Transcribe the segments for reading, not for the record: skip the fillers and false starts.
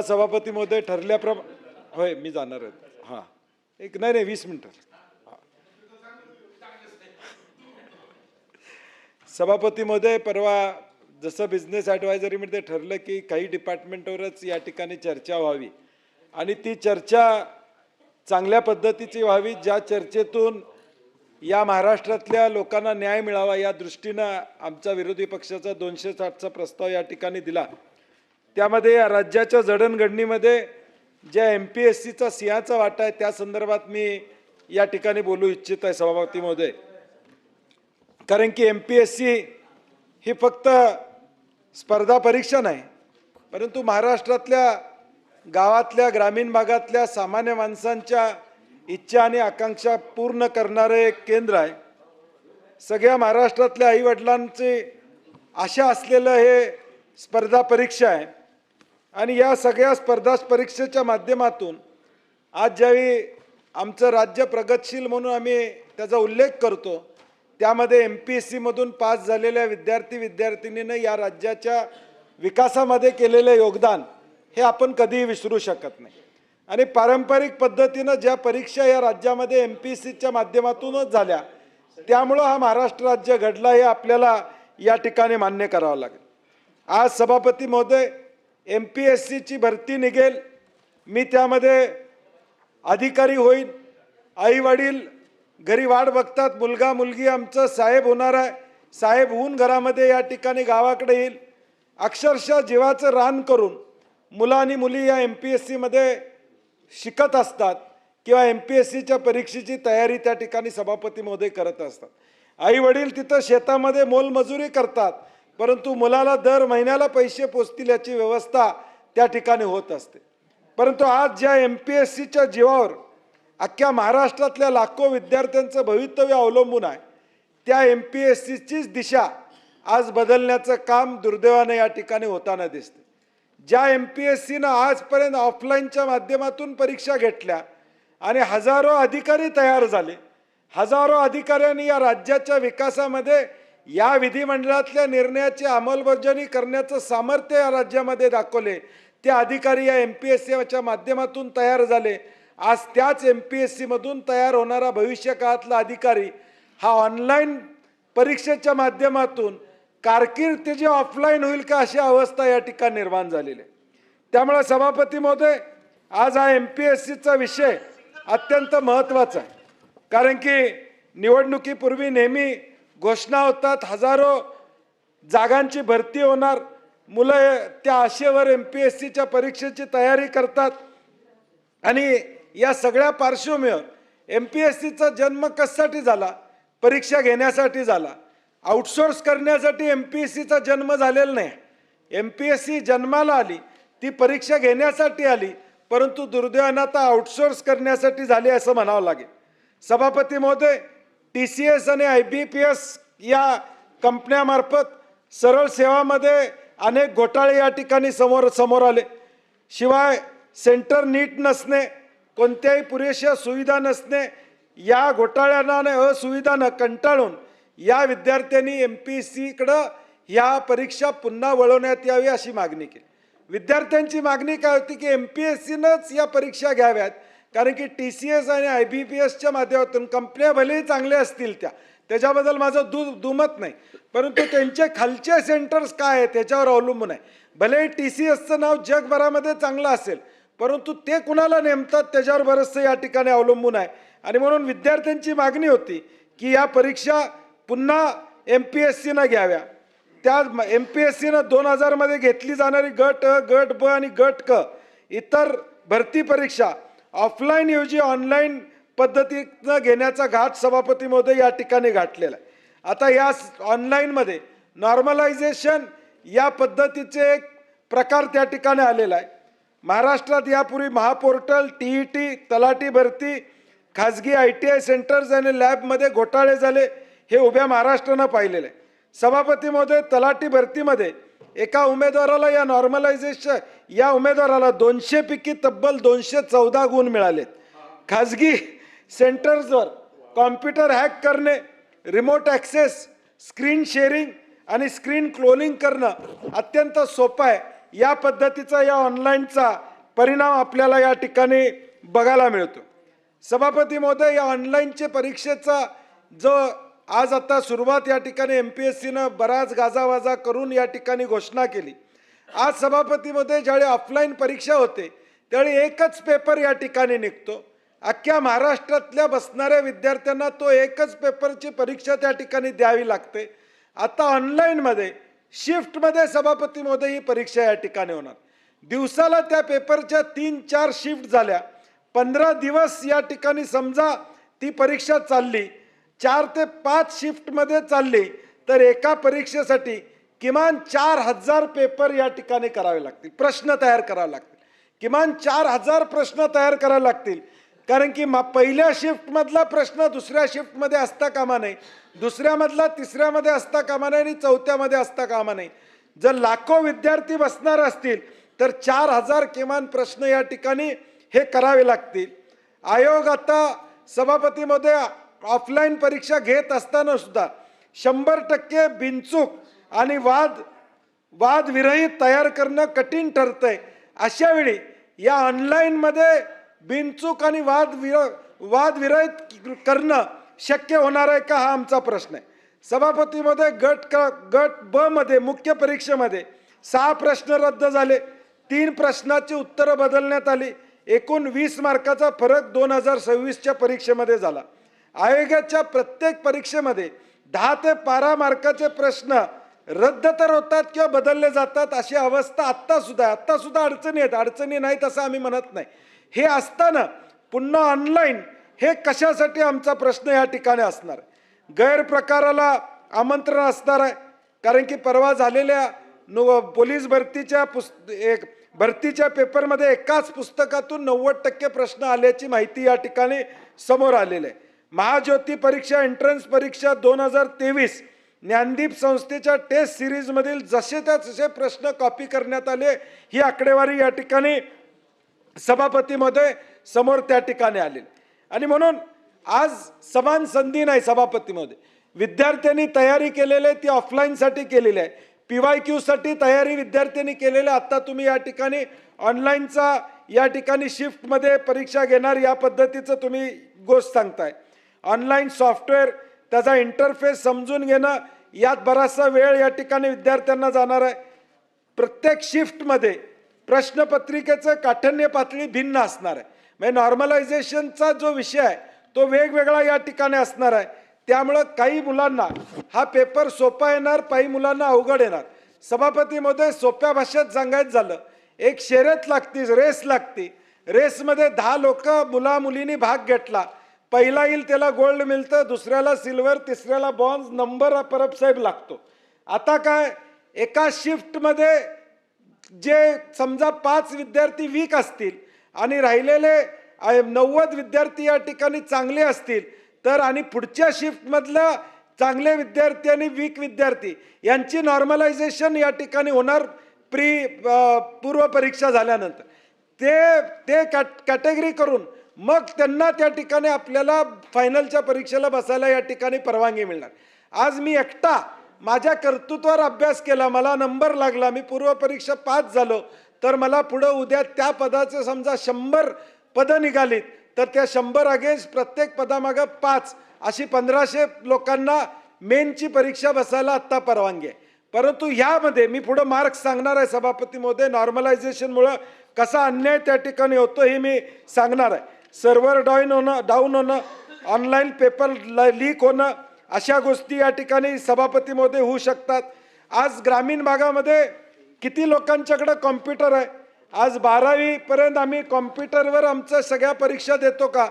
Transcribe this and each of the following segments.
सभापती महोदय ठरल्याप्रमाणे होय मी जाणार आहे. हां एक नाही 20 मिनिटं. सभापती महोदय परवा जसं बिझनेस ॲडवायझरीमध्ये ठरलं की काही डिपार्टमेंटवरच या ठिकाणी चर्चा व्हावी आणि ती चर्चा चांगल्या पद्धतीची व्हावी, ज्या चर्चेतून या महाराष्ट्रातल्या लोकांना न्याय मिळावा या दृष्टीनं आमचा विरोधी पक्षाचा 260चा प्रस्ताव या ठिकाणी दिला. त्यामध्ये या राज्याच्या जडणघडणीमध्ये ज्या MPSCचा सिंहाचा वाटा आहे त्या संदर्भात मी या ठिकाणी बोलू इच्छित आहे सभापती महोदय. कारण की MPSC ही फक्त स्पर्धा परीक्षा नाही, परंतु महाराष्ट्रातल्या गावातल्या ग्रामीण भागातल्या सामान्य माणसांच्या इच्छा आणि आकांक्षा पूर्ण करणारे एक केंद्र आहे. सगळ्या महाराष्ट्रातल्या आईवडिलांची आशा असलेलं हे स्पर्धा परीक्षा आहे आणि या सगळ्या स्पर्धा परीक्षेच्या माध्यमातून आज ज्यावेळी आमचं राज्य प्रगतशील म्हणून आम्ही त्याचा उल्लेख करतो, त्यामध्ये MPSC मधून पास झालेल्या विद्यार्थींनीनं या राज्याच्या विकासामध्ये केलेले योगदान हे आपण कधीही विसरू शकत नाही. आणि पारंपरिक पद्धतीनं ज्या परीक्षा या राज्यामध्ये MPSCच्या माध्यमातूनच झाल्या, त्यामुळं हा महाराष्ट्र राज्य घडला हे आपल्याला या ठिकाणी मान्य करावं लागेल. आज सभापती महोदय MPSCची भरती निघेल, मी त्यामध्ये अधिकारी होईल, आई वडील घरी वाट बघतात, मुलगा मुलगी आमचं साहेब होणार आहे, साहेब होऊन घरामध्ये या ठिकाणी गावाकडे येईल. अक्षरशः जीवाचं रान करून मुलं आणि मुली या MPSC मध्ये शिकत असतात किंवा MPSCच्या परीक्षेची तयारी त्या ठिकाणी सभापती महोदय करत असतात. आई वडील तिथं शेतामध्ये मोलमजुरी करतात, परंतु मुलाला दर महिन्याला पैसे पोचतील याची व्यवस्था त्या ठिकाणी होत असते. परंतु आज ज्या MPSCच्या जीवावर अख्ख्या महाराष्ट्रातल्या लाखो विद्यार्थ्यांचं भवितव्य अवलंबून आहे, त्या MPSCचीच दिशा आज बदलण्याचं काम दुर्दैवाने या ठिकाणी होताना दिसते. ज्या MPSCनं आजपर्यंत ऑफलाईनच्या माध्यमातून परीक्षा घेतल्या आणि हजारो अधिकारी तयार झाले, हजारो अधिकाऱ्यांनी या राज्याच्या विकासामध्ये या विधिमंडळातल्या निर्णयाची अंमलबजावणी करण्याचं सामर्थ्य या राज्यामध्ये दाखवले, ते अधिकारी या MPSCच्या माध्यमातून तयार झाले. आज त्याच MPSC मधून तयार होणारा भविष्य काळातला अधिकारी हा ऑनलाईन परीक्षेच्या माध्यमातून कारकीर्द त्याची ऑफलाईन होईल का अशी अवस्था या ठिकाणी निर्माण झालेली आहे. त्यामुळे सभापती महोदय आज हा MPSCचा विषय अत्यंत महत्त्वाचा आहे. कारण की निवडणुकीपूर्वी नेहमी घोषणा होतात, हजारो जागांची भरती होणार, मुलं त्या आशेवर MPSCच्या परीक्षेची तयारी करतात. आणि या सगळ्या पार्श्वभूमीवर MPSCचा जन्म कशासाठी झाला? परीक्षा घेण्यासाठी झाला. आउटसोर्स करण्यासाठी MPSCचा जन्म झालेला नाही. MPSC जन्माला आली, ती परीक्षा घेण्यासाठी आली, परंतु दुर्दैवानं आता आउटसोर्स करण्यासाठी झाली असं म्हणावं लागेल. सभापती महोदय, TCS आणि IBPS या कंपन्यामार्फत सरळ सेवामध्ये अनेक घोटाळे या ठिकाणी समोर आले. शिवाय सेंटर नीट नसणे, कोणत्याही पुरेशा सुविधा नसणे, या घोटाळ्यांना आणि असुविधांना कंटाळून या विद्यार्थ्यांनी MPSCकडं या परीक्षा पुन्हा वळवण्यात यावी अशी मागणी केली. विद्यार्थ्यांची मागणी काय होती की MPSCनंच या परीक्षा घ्याव्यात, कारण की TCS आणि IBPSच्या माध्यमातून कंपन्या भलेही चांगल्या असतील त्याच्याबद्दल माझं दुमत नाही, परंतु त्यांचे खालचे सेंटर्स काय आहे त्याच्यावर अवलंबून आहे. भलेही TCSचं नाव जगभरामध्ये चांगलं असेल, परंतु ते कुणाला नेमतात त्याच्यावर बरंचसं या ठिकाणी अवलंबून आहे. आणि म्हणून विद्यार्थ्यांची मागणी होती की या परीक्षा पुन्हा MPSCनं घ्याव्या. त्या MPSCनं 2000 मध्ये घेतली जाणारी गट अ, गट ब आणि गट क इतर भरती परीक्षा ऑफलाईन ऐवजी ऑनलाईन पद्धतीनं घेण्याचा घाट सभापती महोदय या ठिकाणी गाठलेला आहे. आता या ऑनलाईनमध्ये नॉर्मलायझेशन या पद्धतीचे एक प्रकार त्या ठिकाणी आलेला आहे. महाराष्ट्रात यापूर्वी महापोर्टल, TET, तलाठी भरती, खाजगी ITI सेंटर्स आणि लॅबमध्ये घोटाळे झाले, हे उभ्या महाराष्ट्रानं पाहिलेलं आहे. सभापती महोदय, तलाठी भरतीमध्ये एका उमेदवाराला या उमेदवाराला 200 पैकी तब्बल 214 गुण मिळालेत. खाजगी सेंटर्सवर कॉम्प्युटर हॅक करणे, रिमोट ॲक्सेस, स्क्रीन शेअरिंग आणि स्क्रीन क्लोनिंग करणं अत्यंत सोपं आहे. या पद्धतीचा या ऑनलाईनचा परिणाम आपल्याला या ठिकाणी बघायला मिळतो। सभापती महोदय, या ऑनलाईनचे परीक्षेचा जो आज आता सुरुवात या ठिकाणी MPSCनं बराच गाजावाजा करून या ठिकाणी घोषणा केली। आज सभापती महोदय, ज्यावेळी ऑफलाईन परीक्षा होते त्यावेळी एकच पेपर या ठिकाणी निघतो। अख्ख्या महाराष्ट्रातल्या बसणाऱ्या विद्यार्थ्यांना तो एकच पेपरची परीक्षा त्या ठिकाणी द्यावी लागते। आता ऑनलाईनमध्ये शिफ्टमध्ये सभापती महोदय ही परीक्षा या ठिकाणी होणार। दिवसाला त्या पेपरच्या 3-4 शिफ्ट झाल्या, 15 दिवस या ठिकाणी समजा ती परीक्षा चालली, 4 ते 5 शिफ्टमध्ये चालली, तर एका परीक्षेसाठी किमान 4000 पेपर या ठिकाणी करावे लागतील, प्रश्न तयार करावे लागतील, किमान 4000 प्रश्न तयार करावे लागतील। कारण की पहिल्या शिफ्टमधला प्रश्न दुसऱ्या शिफ्टमध्ये असता कामा नये, दुसऱ्यामधला तिसऱ्यामध्ये असता कामा नये आणि चौथ्यामध्ये असता कामा नये। जर लाखो विद्यार्थी बसणार असतील तर 4000 किमान प्रश्न या ठिकाणी हे करावे लागतील। आयोग आता सभापती महोदय ऑफलाईन परीक्षा घेत असताना सुद्धा 100% बिनचूक आणि वादविरहित तयार करणं कठीण ठरतंय। अशा वेळी या ऑनलाईनमध्ये बिनचूक आणि वादविरहित करणं शक्य होणार आहे का, हा आमचा प्रश्न आहे। सभापती महोदय, गट ब मध्ये मुख्य परीक्षेमध्ये 6 प्रश्न रद्द झाले, 3 प्रश्नाची उत्तरं बदलण्यात आली, एकूण 20 मार्काचा फरक 2026च्या परीक्षेमध्ये झाला। आयोगाच्या प्रत्येक परीक्षेमध्ये 10 ते 12 मार्काचे प्रश्न रद्द तर होतात किंवा बदलले जातात, अशी अवस्था आत्ता सुद्धा अडचणी आहेत, अडचणी नाहीत असं आम्ही म्हणत नाही। हे असताना पुन्हा ऑनलाईन हे कशासाठी, आमचा प्रश्न या ठिकाणी असणार आहे। गैरप्रकाराला आमंत्रण असणार आहे, कारण की परवा झालेल्या पोलीस भरतीच्या पेपरमध्ये एकाच पुस्तकातून 90% प्रश्न आल्याची माहिती या ठिकाणी समोर आलेली आहे। महाज्योती परीक्षा, एंट्रन्स परीक्षा 2023 ज्ञानदीप संस्थेच्या टेस्ट सिरीजमधील जसे तसे प्रश्न कॉपी करण्यात आले, ही आकडेवारी या ठिकाणी सभापती महोदय समोर त्या ठिकाणी आले। आणि म्हणून आज समान संधी नाही सभापती महोदय, विद्यार्थ्यांनी तयारी केलेली ती ऑफलाईनसाठी केलेली आहे, PYQ साठी तयारी विद्यार्थ्यांनी केलेली, आता तुम्ही या ठिकाणी ऑनलाईनचा या ठिकाणी शिफ्टमध्ये परीक्षा घेणार या पद्धतीचं तुम्ही गोष्ट सांगताय। ऑनलाईन सॉफ्टवेअर, त्याचा इंटरफेस समजून घेणं, यात बराचसा वेळ या ठिकाणी विद्यार्थ्यांना जाणार आहे। प्रत्येक शिफ्टमध्ये प्रश्नपत्रिकेचं काठिण्य पातळी भिन्न असणार आहे, म्हणजे नॉर्मलायझेशनचा जो विषय आहे तो वेगवेगळा या ठिकाणी असणार आहे। त्यामुळे काही मुलांना हा पेपर सोपा येणार, काही मुलांना अवघड येणार। सभापती महोदय, सोप्या भाषेत सांगायचं झालं, एक शर्यत लागती, रेस लागती, रेसमध्ये 10 लोक मुला मुलींनी भाग घेतला, पहिला येईल त्याला गोल्ड मिळतं, दुसऱ्याला सिल्वर, तिसऱ्याला ब्रॉन्झ, नंबर परबसाहेब लागतो। आता काय, एका शिफ्टमध्ये जे समजा 5 विद्यार्थी वीक असतील आणि राहिलेले 90 विद्यार्थी या ठिकाणी चांगले असतील, तर आणि पुढच्या शिफ्टमधलं चांगले विद्यार्थी आणि वीक विद्यार्थी यांची नॉर्मलायझेशन या ठिकाणी होणार पूर्व परीक्षा झाल्यानंतर। ते कॅटेगरी करून मग त्यांना त्या ठिकाणी आपल्याला फायनलच्या परीक्षेला बसायला या ठिकाणी परवानगी मिळणार। आज मी एकटा माझ्या कर्तृत्वावर अभ्यास केला, मला नंबर लागला, मी पूर्व परीक्षा पास झालो, तर मला पुढे उद्या त्या पदाचे समजा 100 पदं निघालीत, तर त्या 100 अगेन्स्ट प्रत्येक पदामागं 5 अशी 1500 लोकांना मेनची परीक्षा बसायला आत्ता परवानगी आहे। परंतु ह्यामध्ये मी पुढे मार्क्स सांगणार आहे सभापती महोदय, नॉर्मलायझेशनमुळे कसा अन्याय त्या ठिकाणी होतो हे मी सांगणार आहे। सर्व्हर डाऊन होणं, ऑनलाईन पेपर लीक होणं, अशा गोष्टी या ठिकाणी सभापती महोदय होऊ शकतात। आज ग्रामीण भागामध्ये किती लोकांच्याकडे कॉम्प्युटर आहे? आज 12वी पर्यंत आम्ही कॉम्प्युटरवर आमच्या सगळ्या परीक्षा देतो का?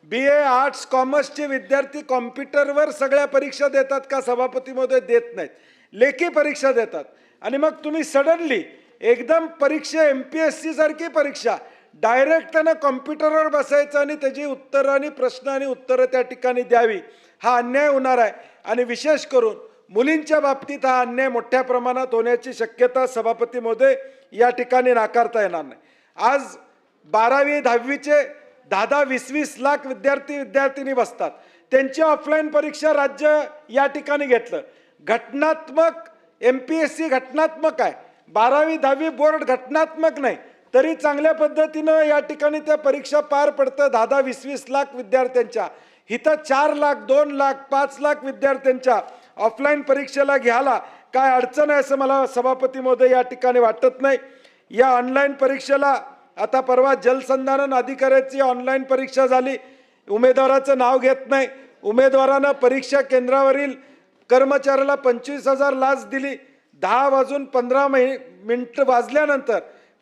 BA आर्ट्स कॉमर्सचे विद्यार्थी कॉम्प्युटरवर सगळ्या परीक्षा देतात का? सभापती महोदय देत नाहीत, लेखी परीक्षा देतात। आणि मग तुम्ही सडनली एकदम परीक्षा MPSC सारखी परीक्षा डायरेक्ट त्यांना कॉम्प्युटरवर बसायचं आणि त्याची उत्तरं आणि प्रश्न आणि उत्तरं त्या ठिकाणी द्यावी, हा अन्याय होणार आहे। आणि विशेष करून मुलींच्या बाबतीत हा अन्याय मोठ्या प्रमाणात होण्याची शक्यता सभापती महोदय या ठिकाणी नाकारता येणार नाही। आज 12वी 10वीचे 10-20 लाख विद्यार्थिनी बसतात, त्यांची ऑफलाईन परीक्षा राज्य या ठिकाणी घेतलं। घटनात्मक MPSC घटनात्मक आहे, 12वी 10वी बोर्ड घटनात्मक नाही तरी चांगल्या पद्धतीनं या ठिकाणी त्या परीक्षा पार पडतं. 10-10, 20-20 लाख विद्यार्थ्यांच्या, इथं 4 लाख, 2 लाख, 5 लाख विद्यार्थ्यांच्या ऑफलाईन परीक्षेला घ्यायला काय अडचण आहे असं मला सभापती महोदय या ठिकाणी वाटत नाही. या ऑनलाईन परीक्षेला आता परवा जलसंधारण अधिकाऱ्याची ऑनलाईन परीक्षा झाली. उमेदवाराचं नाव घेत नाही, उमेदवारानं परीक्षा केंद्रावरील कर्मचाऱ्याला 25,000 लाच दिली. 10 वाजून 15 मिनिटं वाजल्यानंतर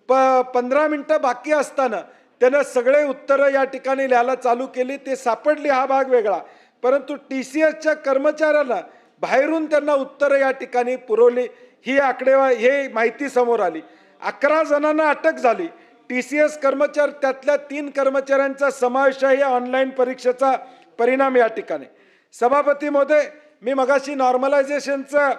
15 मिनिटं बाकी असताना त्यानं सगळे उत्तरं या ठिकाणी लिहायला चालू केली. ते सापडली हा भाग वेगळा, परंतु TCSच्या कर्मचाऱ्यांना बाहेरून त्यांना उत्तरं या ठिकाणी पुरवली. ही हे माहिती समोर आली. 11 जणांना अटक झाली. TCS कर्मचारी, त्यातल्या 3 कर्मचाऱ्यांचा समावेश आहे या ऑनलाईन परीक्षेचा परिणाम या ठिकाणी. सभापती महोदय, मी मगाशी नॉर्मलायझेशनचं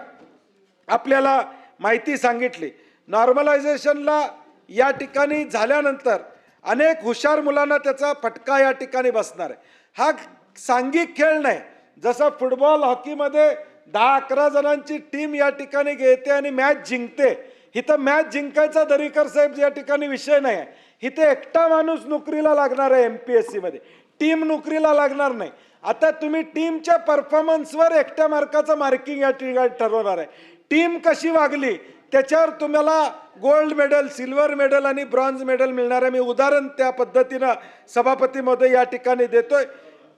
आपल्याला माहिती सांगितली. नॉर्मलायझेशनला या ठिकाणी झाल्यानंतर अनेक हुशार मुलांना त्याचा फटका या ठिकाणी बसणार आहे. हा सांघिक खेळ नाही. जसं फुटबॉल, हॉकीमध्ये 10-11 जणांची टीम या ठिकाणी घेते आणि मॅच जिंकते, इथं मॅच जिंकायचा दरेकर साहेब या ठिकाणी विषय नाही आहे. इथे एकटा माणूस नोकरीला लागणार आहे. MPSC मध्ये टीम नोकरीला लागणार नाही. आता तुम्ही टीमच्या परफॉर्मन्सवर एकट्या मार्काचं मार्किंग या ठिकाणी ठरवणार आहे. टीम कशी वागली त्याच्यावर तुम्हाला गोल्ड मेडल, सिल्वर मेडल आणि ब्रॉन्झ मेडल मिळणार आहे. मी उदाहरण त्या पद्धतीनं सभापती महोदय या ठिकाणी देतोय.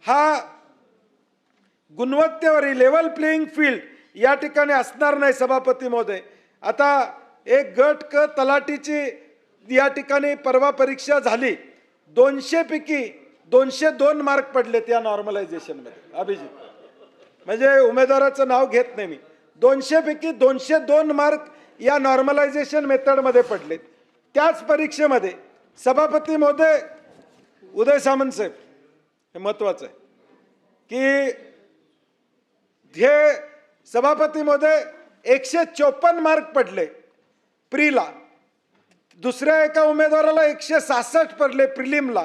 हा गुणवत्तेवरील लेवल प्लेइंग फील्ड या ठिकाणी असणार नाही सभापती महोदय. आता एक गट क तलाठीची या ठिकाणी परवा परीक्षा झाली. 200 पैकी 202 मार्क पडले त्या नॉर्मलायझेशन मध्ये. अभिजित, म्हणजे उमेदवाराचं नाव घेत नाही मी, 200 पैकी 202 मार्क या नॉर्मलायझेशन मेथडमध्ये पडले. त्याच परीक्षेमध्ये सभापती महोदय, उदय सामंत साहेब, हे महत्वाचं आहे की हे सभापती महोदय 154 मार्क पडले प्रीला. दुसऱ्या एका उमेदवाराला 166 पडले प्रिलिमला.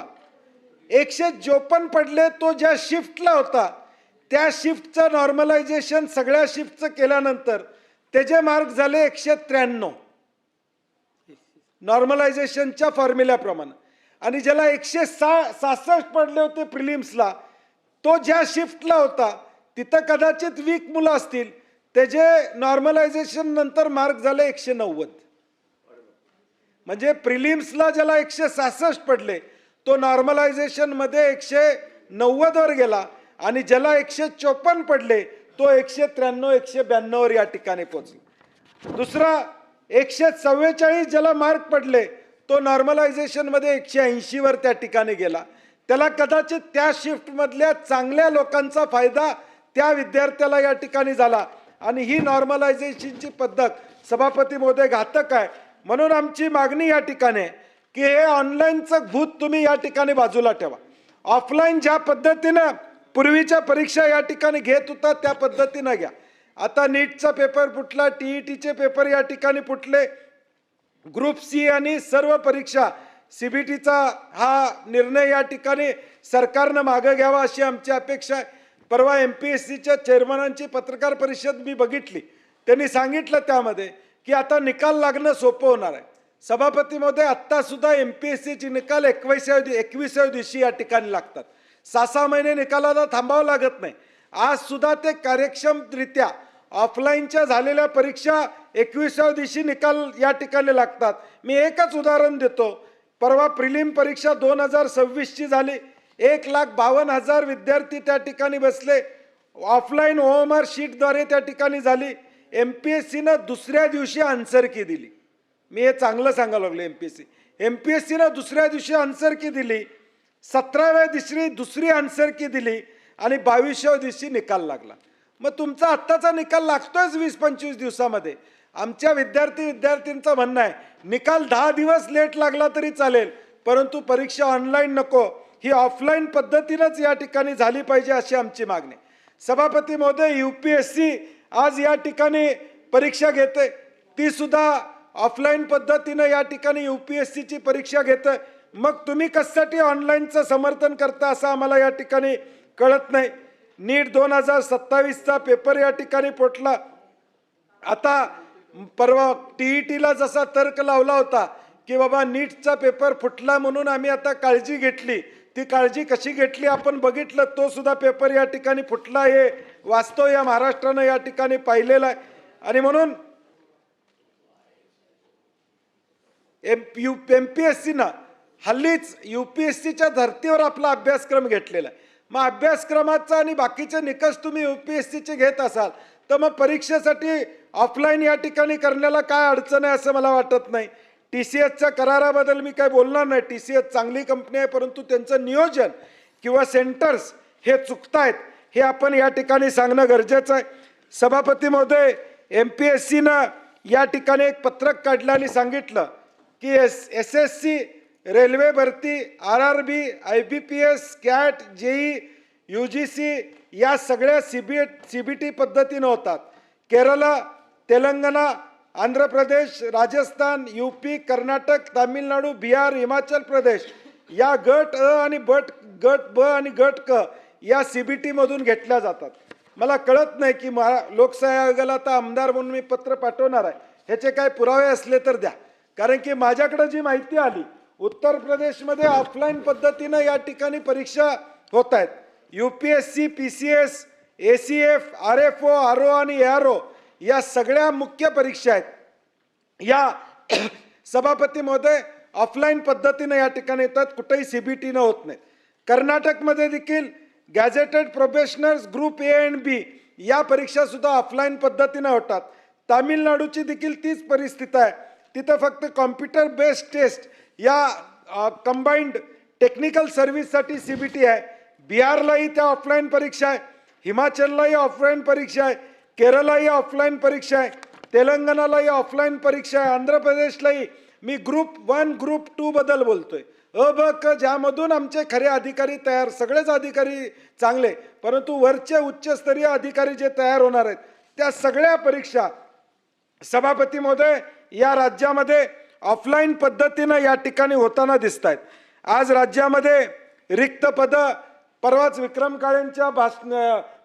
154 पडले. तो ज्या शिफ्टला होता त्या शिफ्टचं नॉर्मलायझेशन सगळ्या शिफ्टचं केल्यानंतर त्याचे मार्क झाले 193 नॉर्मलायझेशनच्या फॉर्म्युल्याप्रमाणे. आणि ज्याला 166 पडले होते प्रिलिम्सला, तो ज्या शिफ्टला होता तिथं कदाचित वीक मुलं असतील, त्याचे नॉर्मलायझेशन नंतर मार्क झाले 190. म्हणजे प्रिलिम्सला ज्याला 166 पडले तो नॉर्मलायझेशन मध्ये 190 वर गेला, आणि ज्याला 154 पडले तो 193 192 वर या ठिकाणी पोहोचला. दुसरा 144 ज्याला मार्क पडले तो नॉर्मलायझेशन मध्ये 180 वर त्या ठिकाणी गेला. त्याला कदाचित त्या शिफ्ट मधल्या चांगल्या लोकांचा फायदा त्या विद्यार्थ्याला या ठिकाणी झाला. आणि ही नॉर्मलायझेशनची पद्धत सभापती महोदय घातक आहे. म्हणून आमची मागणी या ठिकाणी आहे की हे ऑनलाईनचं भूत तुम्ही या ठिकाणी बाजूला ठेवा. ऑफलाईन ज्या पद्धतीनं पूर्वीच्या परीक्षा या ठिकाणी घेत होता त्या पद्धतीनं घ्या. आता नीटचा पेपर फुटला, TETचे पेपर या ठिकाणी फुटले, ग्रुप C आणि सर्व परीक्षा CBTचा हा निर्णय या ठिकाणी सरकारनं मागं घ्यावा अशी आमची अपेक्षा आहे. परवा MPSCच्या चेअरमनांची पत्रकार परिषद मी बघितली. त्यांनी सांगितलं त्यामध्ये की आता निकाल लागणं सोपं होणार आहे. सभापती महोदय, आत्ता सुद्धा MPSCचे निकाल 21व्या दिवशी या ठिकाणी लागतात. 6-6 महिने निकालाला थांबावं लागत नाही. आज सुद्धा ते कार्यक्षमरित्या ऑफलाईनच्या झालेल्या परीक्षा 21व्या दिवशी निकाल या ठिकाणी लागतात. मी एकच उदाहरण देतो. परवा प्रिलिम परीक्षा 2026ची झाली. 1,52,000 विद्यार्थी त्या ठिकाणी बसले. ऑफलाईन OMR शीटद्वारे त्या ठिकाणी झाली. MPSCनं दुसऱ्या दिवशी आन्सर की दिली. मी हे चांगलं सांगायला लागलो. MPSCनं दुसऱ्या दिवशी आन्सर की दिली, 17व्या दिवशी दुसरी आन्सर की दिली आणि 22व्या दिवशी निकाल लागला. मग तुमचा आत्ताचा निकाल लागतोयच 20-25 दिवसामध्ये. आमच्या विद्यार्थ्यांचं म्हणणं आहे निकाल 10 दिवस लेट लागला तरी चालेल, परंतु परीक्षा ऑनलाईन नको, ही ऑफलाईन पद्धतीनंच या ठिकाणी झाली पाहिजे अशी आमची मागणी. सभापती महोदय, UPSC आज या ठिकाणी परीक्षा घेते, ती सुद्धा ऑफलाईन पद्धतीनं या ठिकाणी UPSCची परीक्षा घेते. मग तुम्ही कशासाठी ऑनलाईनचं समर्थन करता असं आम्हाला या ठिकाणी कळत नाही. नीट 2027चा पेपर या ठिकाणी फुटला. आता परवा TETला जसा तर्क लावला होता की बाबा नीटचा पेपर फुटला म्हणून आम्ही आता काळजी घेतली, ती काळजी कशी घेतली आपण बघितलं. तो सुद्धा पेपर या ठिकाणी फुटला, हे वास्तव या महाराष्ट्रानं या ठिकाणी पाहिलेलं आहे. आणि म्हणून MPSCनं हल्लीच UPSCच्या धर्तीवर आपला अभ्यासक्रम घेतलेला आहे. मग अभ्यासक्रमाचा आणि बाकीचे निकष तुम्ही UPSCचे घेत असाल तर मग परीक्षेसाठी ऑफलाईन या ठिकाणी करण्याला काय अडचण आहे असं मला वाटत नाही. TCSच्या कराराबद्दल मी काय बोलणार नाही. TCS चांगली कंपनी आहे, परंतु त्यांचं नियोजन किंवा सेंटर्स हे चुकतायत हे आपण या ठिकाणी सांगणं गरजेचं आहे. सभापती महोदय, MPSCनं या ठिकाणी एक पत्रक काढलं आणि सांगितलं की SSC, रेल्वे भरती, RRB, IBPS, CAT, JEE, UGC या सगळ्या CBT पद्धतीनं होतात. केरळ, तेलंगणा, आंध्र प्रदेश, राजस्थान, UP, कर्नाटक, तामिळनाडू, बिहार, हिमाचल प्रदेश या गट अ आणि गट ब आणि गट क या CBT मधून घेतल्या जातात. मला कळत नाही की लोकशाही आयोगाला आता आमदार म्हणून मी पत्र पाठवणार आहे, ह्याचे काय पुरावे असले तर द्या. कारण की माझ्याकडे जी माहिती आली, उत्तर प्रदेशमध्ये ऑफलाईन पद्धतीनं या ठिकाणी परीक्षा होत आहेत. UPSC, PCS, ACF, RFO, RO आणि ARO या सगळ्या मुख्य परीक्षा आहेत. या सभापती महोदय ऑफलाईन पद्धतीनं या ठिकाणी येतात, कुठेही CBT न होत नाहीत. कर्नाटकमध्ये देखील गॅझेटेड प्रोफेशनल्स ग्रुप A आणि B या परीक्षा सुद्धा ऑफलाईन पद्धतीनं होतात. तामिळनाडूची देखील तीच परिस्थिती आहे. तिथं फक्त कॉम्प्युटर बेस्ड टेस्ट या कंबाईंड टेक्निकल सर्व्हिससाठी CBT आहे. बिहारलाही त्या ऑफलाईन परीक्षा आहे, हिमाचललाही ऑफलाईन परीक्षा आहे, केरळलाही ऑफलाईन परीक्षा आहे, तेलंगणालाही ऑफलाईन परीक्षा आहे, आंध्र प्रदेशलाही. मी ग्रुप 1 ग्रुप 2 बद्दल बोलतोय. अ ब क ज्यामधून आमचे खरे अधिकारी तयार, सगळेच अधिकारी चांगले, परंतु वरचे उच्चस्तरीय अधिकारी जे तयार होणार आहेत त्या सगळ्या परीक्षा सभापती महोदय या राज्यामध्ये ऑफलाईन पद्धतीनं या ठिकाणी होताना दिसत आहेत. आज राज्यामध्ये रिक्त पदं, परवाच विक्रम काळेंच्या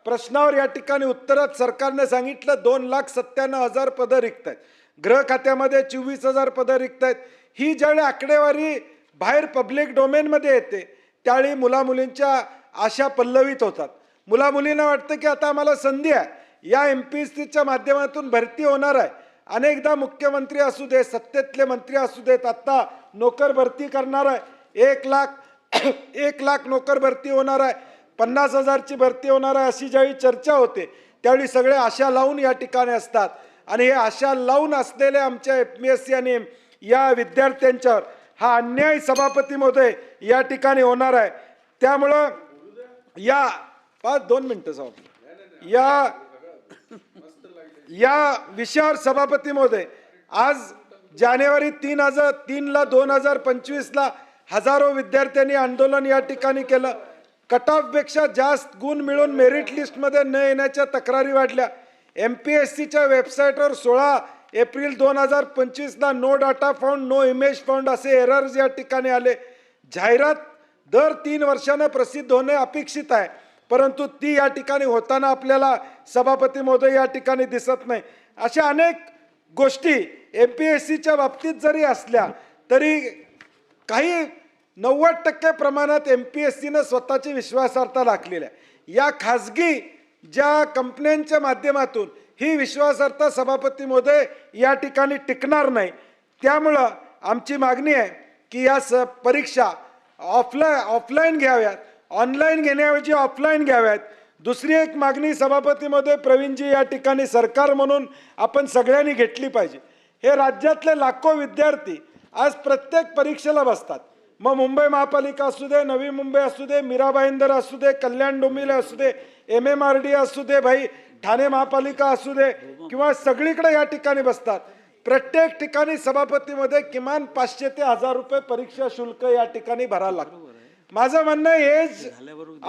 प्रश्नावर या ठिकाणी उत्तरात सरकारने सांगितलं 2,97,000 पदं रिक्त आहेत. गृह खात्यामध्ये 24,000 पदं रिक्त आहेत. ही ज्यावेळी आकडेवारी बाहेर पब्लिक डोमेनमध्ये येते त्यावेळी मुलामुलींच्या आशा पल्लवित होतात. मुलामुलींना वाटतं की आता आम्हाला संधी आहे, या MPSCच्या माध्यमातून भरती होणार आहे. अनेकदा मुख्यमंत्री असू दे, सत्तेतले मंत्री असू देत, आत्ता नोकर भरती करणार आहे, 1 लाख नोकर भरती होणार आहे, 50,000ची भरती होणार आहे, अशी ज्यावेळी चर्चा होते त्यावेळी सगळे आशा लावून या ठिकाणी असतात. आणि हे आशा लावून असलेले आमच्या MPSC आणि या विद्यार्थ्यांच्यावर हा अन्याय सभापती महोदय या ठिकाणी होणार आहे. त्यामुळं या 2 मिनिटं या विषयावर सभापती महोदय आज जानेवारी 3 ला 2025ला हजारो विद्यार्थ्यांनी आंदोलन या ठिकाणी केलं. कट ऑफ पेक्षा जास्त गुण मिळून मेरिट लिस्टमध्ये न येण्याच्या तक्रारी वाढल्या. MPSCच्या वेबसाईटवर 16 एप्रिल 2025ला no data found, no image found असे एरर्स या ठिकाणी आले. जाहिरात दर 3 वर्षांना प्रसिद्ध होणे अपेक्षित आहे, परंतु ती या ठिकाणी होताना आपल्याला सभापती महोदय या ठिकाणी दिसत नाही. अशा अनेक गोष्टी MPSCच्या बाबतीत जरी असल्या तरी काही 90% प्रमाणात MPSCनं स्वतःची विश्वासार्हता राखलेली आहे. या खाजगी ज्या कंपन्यांच्या माध्यमातून ही विश्वासार्हता सभापती महोदय या ठिकाणी टिकणार नाही. त्यामुळं आमची मागणी आहे की या परीक्षा ऑफलाईन घ्याव्यात, ऑनलाईन घेण्याऐवजी ऑफलाईन घ्याव्यात. दुसरी एक मागणी सभापती महोदय, प्रवीणजी, या ठिकाणी सरकार म्हणून आपण सगळ्यांनी घेतली पाहिजे. हे राज्यातले लाखो विद्यार्थी आज प्रत्येक परीक्षेला बसतात. मग मुंबई महापालिका असू दे, नवी मुंबई असू दे, मीरा भाईंदर असू दे, कल्याण डोंबिवली असू दे, MMRD असू दे, भाई ठाणे महापालिका असू दे, किंवा सगळीकडे या ठिकाणी बसतात. प्रत्येक ठिकाणी सभापतीमध्ये किमान 500 ते 1000 रुपये परीक्षा शुल्क या ठिकाणी भरायला लागतं. माझं म्हणणं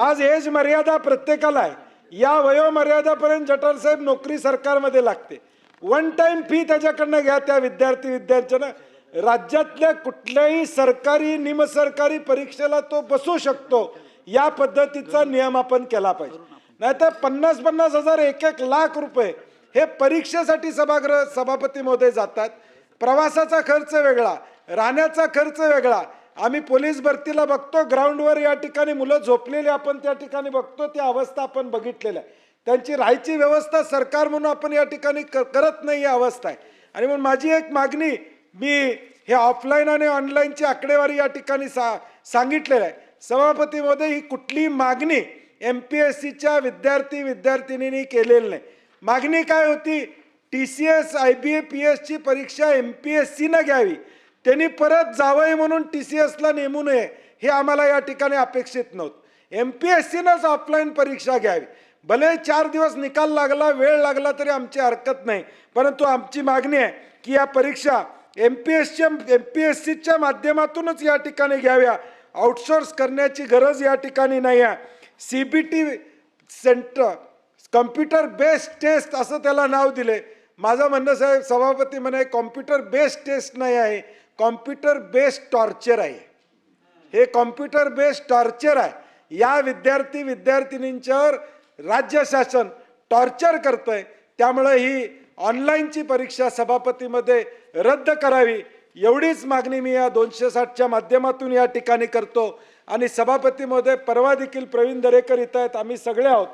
आज एज मर्यादा प्रत्येकाला आहे. या वयोमर्यादापर्यंत जठार साहेब नोकरी सरकारमध्ये लागते. 1 टाइम फी त्याच्याकडनं घ्या त्या विद्यार्थ्यांना. राज्यातल्या कुठल्याही सरकारी निमसरकारी परीक्षेला तो बसू शकतो, या पद्धतीचा नियम आपण केला पाहिजे. नाहीतर 50,000 1 लाख रुपये हे परीक्षेसाठी सभापती महोदय जातात, प्रवासाचा खर्च वेगळा, राहण्याचा खर्च वेगळा. आम्ही पोलीस भरतीला बघतो, ग्राउंडवर या ठिकाणी मुलं झोपलेली आपण त्या ठिकाणी बघतो, ती अवस्था आपण बघितलेल्या आहे. त्यांची राहायची व्यवस्था सरकार म्हणून आपण या ठिकाणी करत नाही, ही अवस्था आहे. आणि म्हणून माझी एक मागणी, मी हे ऑफलाईन आणि ऑनलाईनची आकडेवारी या ठिकाणी सांगितलेलं आहे. सभापती महोदय, ही कुठली मागणी MPSCच्या विद्यार्थिनींनी केलेली नाही. मागणी काय होती? TCS IBA PS ची परीक्षा MPSCनं घ्यावी, त्यांनी परत जावंय म्हणून TCSला नेमू नये, हे आम्हाला या ठिकाणी अपेक्षित नव्हतं. MPSCनंच ऑफलाईन परीक्षा घ्यावी. भले 4 दिवस निकाल लागला, वेळ लागला तरी आमची हरकत नाही, परंतु आमची मागणी आहे की या परीक्षा MPSCच्या माध्यमातूनच या ठिकाणी घ्याव्या. आउटसोर्स करण्याची गरज या ठिकाणी नाही आहे. CBT centre, computer based test असं त्याला नाव दिले. माझं म्हणणं साहेब, सभापती म्हणे कॉम्प्युटर बेस्ड टेस्ट नाही आहे, कॉम्प्युटर बेस्ड टॉर्चर आहे. हे कॉम्प्युटर बेस्ड टॉर्चर आहे. या विद्यार्थिनींच्यावर राज्य शासन टॉर्चर करतंय. त्यामुळे ही ऑनलाईनची परीक्षा सभापतीमध्ये रद्द करावी, एवढीच मागणी मी या 260च्या माध्यमातून या ठिकाणी करतो. आणि सभापतीमध्ये परवा देखील प्रवीण दरेकर इथं आहेत, आम्ही सगळे आहोत.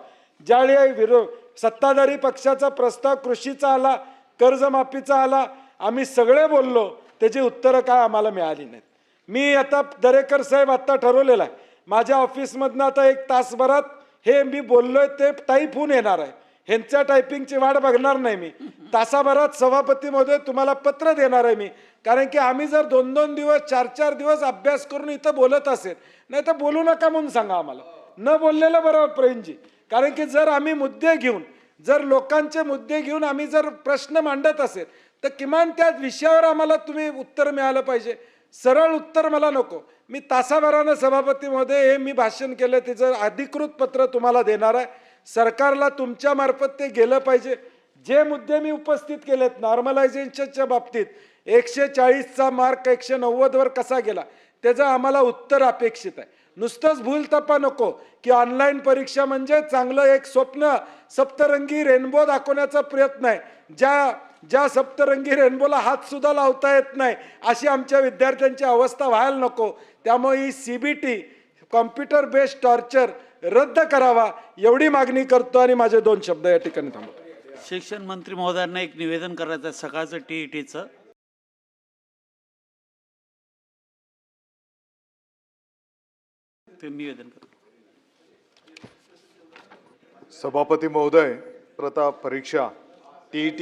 ज्यावेळी सत्ताधारी पक्षाचा प्रस्ताव कृषीचा आला, कर्जमाफीचा आला, आम्ही सगळे बोललो, त्याची उत्तरं काय आम्हाला मिळाली नाहीत. मी आता दरेकर साहेब आता ठरवलेलं आहे, माझ्या ऑफिसमधनं आता 1 तासभरात हे मी बोललोय ते टाईप होऊन येणार आहे. ह्यांच्या टायपिंगची वाट बघणार नाही मी. तासाभरात सभापती महोदय तुम्हाला पत्र देणार आहे मी. कारण की आम्ही जर 2-2 दिवस 4-4 दिवस अभ्यास करून इथं बोलत असेल, नाही तर बोलू नका म्हणून सांगा आम्हाला. न बोललेलं बरोबर प्रवीणजी. कारण की जर आम्ही मुद्दे घेऊन, जर लोकांचे मुद्दे घेऊन आम्ही जर प्रश्न मांडत असेल, तर किमान त्या विषयावर आम्हाला तुम्ही उत्तर मिळालं पाहिजे. सरळ उत्तर मला नको. मी तासाभरानं सभापती महोदय हे मी भाषण केलं त्याचं अधिकृत पत्र तुम्हाला देणार आहे. सरकारला तुमच्या मार्फत ते गेलं पाहिजे. जे मुद्दे मी उपस्थित केलेत नॉर्मलायझेशनच्या बाबतीत, 140चा मार्क 190 वर कसा गेला, त्याचं आम्हाला उत्तर अपेक्षित आहे. नुसतंच भूलथापा नको की ऑनलाईन परीक्षा म्हणजे चांगलं एक स्वप्न, सप्तरंगी रेनबो दाखवण्याचा प्रयत्न आहे. ज्या सप्तरंगी रेनबोला हात सुद्धा लावता येत नाही, अशी आमच्या विद्यार्थ्यांची अवस्था व्हायला नको. त्यामुळे ही CBT कॉम्प्युटर बेस्ड टॉर्चर रद्द करावा, एवढी मागणी करतो आणि माझे 2 शब्द या ठिकाणी थांबवतो. शिक्षण मंत्री महोदयांना एक निवेदन करायचं आहे सकाळचं TETचं. ते निवेदन करा. सभापती महोदय, प्रताप परीक्षा TET